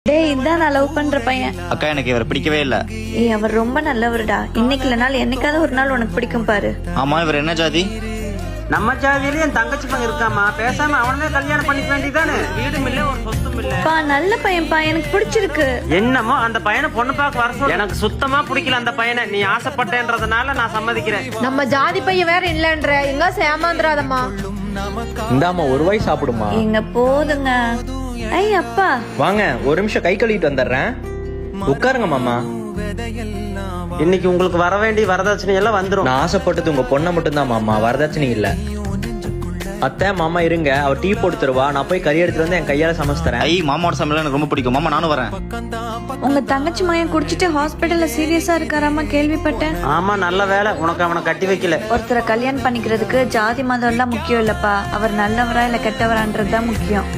டேய் இதான் நான் லவ் பண்ற பையன். அக்கா எனக்கு இவரை பிடிக்கவே இல்ல. ஏய் அவர் ரொம்ப நல்லவருடா. இன்னைக்கு இல்லனாலும் என்னைக்காவது ஒரு நாள் உனக்கு பிடிக்கும் பாரு. ஆமா இவர் என்ன ஜாதி? நம்ம ஜாதியிலே என் தங்கச்சி பையன் இருக்காமா, பேசாம அவனே கல்யாணம் பண்ணிக்க வேண்டியதானே. வீடும் இல்ல ஒரு சொத்தும் இல்ல. பா நல்ல பையன்பா, எனக்கு பிடிச்சிருக்கு. என்னமோ அந்த பையனை பொண்ணு பார்க்க வர சொல்லு. எனக்கு சுத்தமா பிடிக்கல அந்த பையனை. நீ ஆசைப்பட்டேன்றதுனால நான் சம்மதிக்கிறேன். நம்ம ஜாதி பையன் வேற இல்லன்ற எங்க சேமாந்திராதம்மா. இந்தாமா ஒரு வாய் சாப்பிடுமா. எங்க போதுங்க. ஐ அப்பா வாங்க ஒரு நிமிஷம் கை கழுவிட்டு வந்துடுறேன். உட்காருங்க மாமா. இன்னைக்கு உங்களுக்கு வர வேண்டிய வரதட்சணை எல்லாம் வந்துரும். நான் ஆசைப்பட்டது உங்க பொண்ணை மட்டும்தான் மாமா, வரதட்சணை இல்ல. அத்தை மாமா இருங்க, அவர் டீ போட்டு தருவா, நான் போய் கறி எடுத்துட்டு வந்து என் கையால சமைச்சு தரேன். ஐ மாமாவோட சமையல் எனக்கு ரொம்ப பிடிக்கும். மாமா நானும் வரேன். உங்க தங்கச்சி மகன் குடிச்சிட்டு ஹாஸ்பிடல்ல சீரியஸா இருக்காராமா கேள்விப்பட்டேன். ஆமா நல்ல வேலை உனக்கு அவனை கட்டி வைக்கல. ஒருத்தரை கல்யாணம் பண்ணிக்கிறதுக்கு ஜாதி மதம் எல்லாம் முக்கியம் இல்லப்பா. அவர் நல்லவரா இல்ல கெட்டவரான்றதுதான் முக்கியம்.